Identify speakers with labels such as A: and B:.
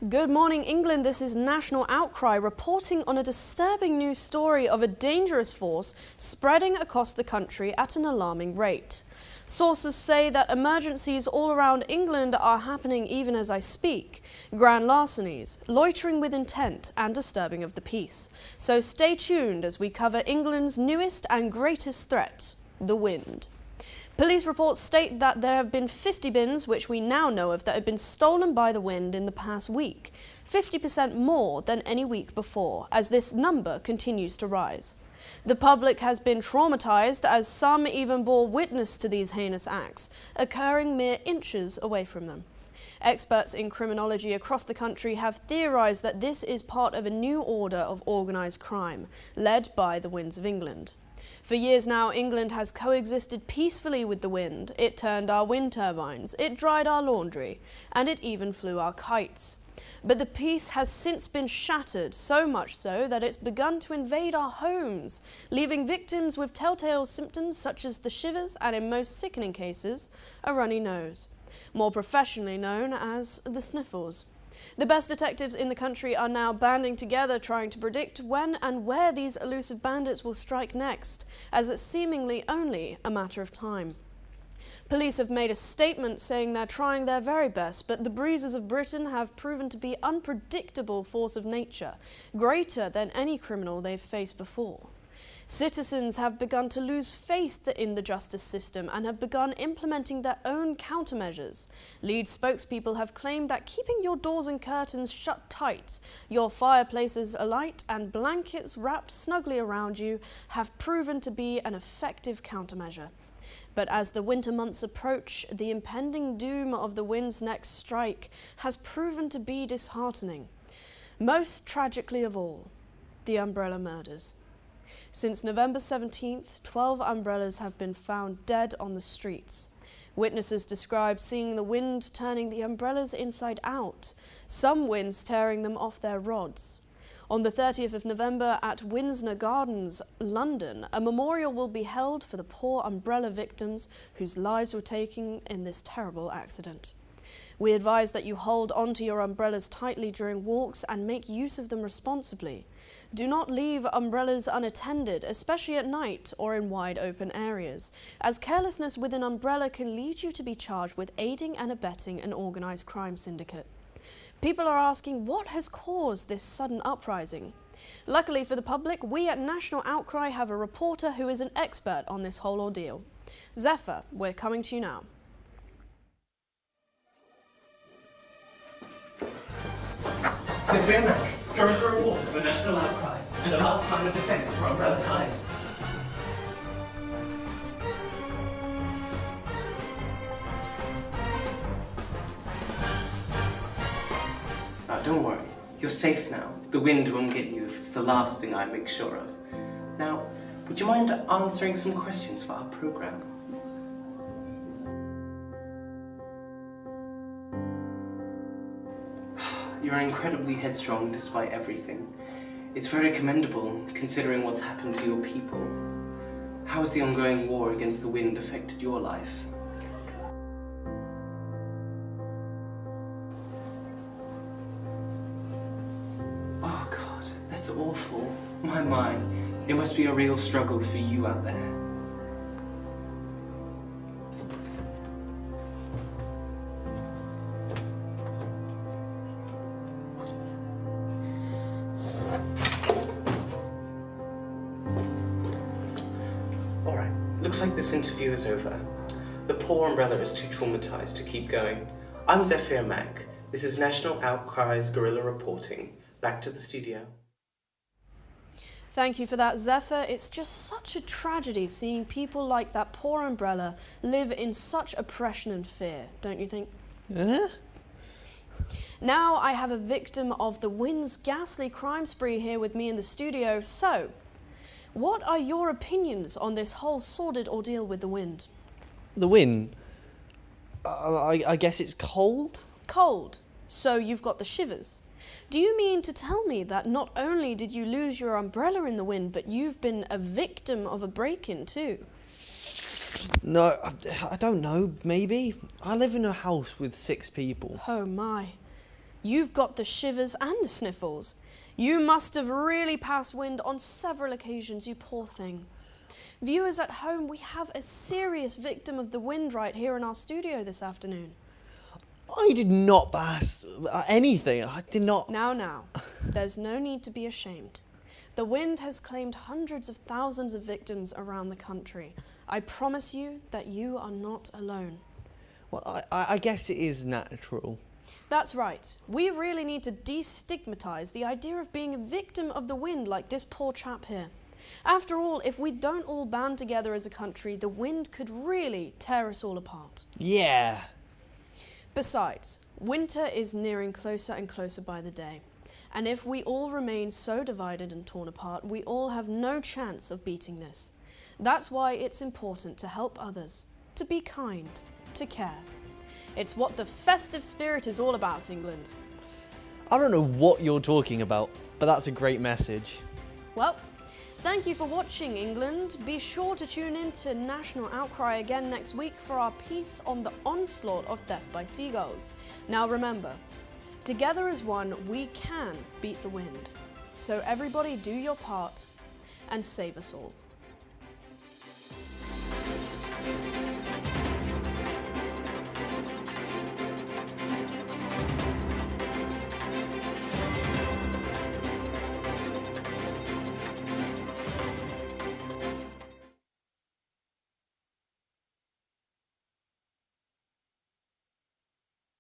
A: Good morning, England. This is National Outcry reporting on a disturbing news story of a dangerous force spreading across the country at an alarming rate. Sources say that emergencies all around England are happening even as I speak. Grand larcenies, loitering with intent and disturbing of the peace. So stay tuned as we cover England's newest and greatest threat, the wind. Police reports state that there have been 50 bins, which we now know of, that have been stolen by the wind in the past week, 50% more than any week before, as this number continues to rise. The public has been traumatised, as some even bore witness to these heinous acts, occurring mere inches away from them. Experts in criminology across the country have theorised that this is part of a new order of organised crime, led by the Winds of England. For years now, England has coexisted peacefully with the wind. It turned our wind turbines, it dried our laundry, and it even flew our kites. But the peace has since been shattered, so much so that it's begun to invade our homes, leaving victims with telltale symptoms such as the shivers and, in most sickening cases, a runny nose, more professionally known as the sniffles. The best detectives in the country are now banding together trying to predict when and where these elusive bandits will strike next, as it's seemingly only a matter of time. Police have made a statement saying they're trying their very best, but the breezes of Britain have proven to be unpredictable force of nature, greater than any criminal they've faced before. Citizens have begun to lose faith in the justice system and have begun implementing their own countermeasures. Lead spokespeople have claimed that keeping your doors and curtains shut tight, your fireplaces alight and blankets wrapped snugly around you have proven to be an effective countermeasure. But as the winter months approach, the impending doom of the wind's next strike has proven to be disheartening. Most tragically of all, the umbrella murders. Since November 17th, 12 umbrellas have been found dead on the streets. Witnesses describe seeing the wind turning the umbrellas inside out, some winds tearing them off their rods. On the 30th of November at Windsor Gardens, London, a memorial will be held for the poor umbrella victims whose lives were taken in this terrible accident. We advise that you hold onto your umbrellas tightly during walks and make use of them responsibly. Do not leave umbrellas unattended, especially at night or in wide open areas, as carelessness with an umbrella can lead you to be charged with aiding and abetting an organised crime syndicate. People are asking what has caused this sudden uprising. Luckily for the public, we at National Outcry have a reporter who is an expert on this whole ordeal. Zephyr, we're coming to you now.
B: Zephyr Mac, current reward for National Outcry, and a last line of defence for Umbrella Kind.
C: Don't worry, you're safe now. The wind won't get you if it's the last thing I make sure of. Now, would you mind answering some questions for our programme? You're incredibly headstrong despite everything. It's very commendable considering what's happened to your people. How has the ongoing war against the wind affected your life? Oh God, that's awful. My. It must be a real struggle for you out there. Alright, looks like this interview is over. The poor umbrella is too traumatized to keep going. I'm Zephyr Mac. This is National Outcry's Guerrilla Reporting. Back to the studio.
A: Thank you for that, Zephyr. It's just such a tragedy seeing people like that poor umbrella live in such oppression and fear, don't you think? Now I have a victim of the wind's ghastly crime spree here with me in the studio. So, what are your opinions on this whole sordid ordeal with the wind?
D: The wind? I guess it's cold?
A: Cold. So you've got the shivers. Do you mean to tell me that not only did you lose your umbrella in the wind, but you've been a victim of a break-in too?
D: No, I don't know, maybe. I live in a house with 6 people.
A: Oh my. You've got the shivers and the sniffles. You must have really passed wind on several occasions, you poor thing. Viewers at home, we have a serious victim of the wind right here in our studio this afternoon.
D: I did not pass anything. I did not.
A: Now, there's no need to be ashamed. The wind has claimed hundreds of thousands of victims around the country. I promise you that you are not alone.
D: Well, I guess it is natural.
A: That's right. We really need to destigmatize the idea of being a victim of the wind like this poor chap here. After all, if we don't all band together as a country, the wind could really tear us all apart.
D: Yeah.
A: Besides, winter is nearing closer and closer by the day. And if we all remain so divided and torn apart, we all have no chance of beating this. That's why it's important to help others, to be kind, to care. It's what the festive spirit is all about, England.
D: I don't know what you're talking about, but that's a great message.
A: Well, thank you for watching, England. Be sure to tune in to National Outcry again next week for our piece on the onslaught of theft by seagulls. Now remember, together as one, we can beat the wind. So everybody do your part and save us all.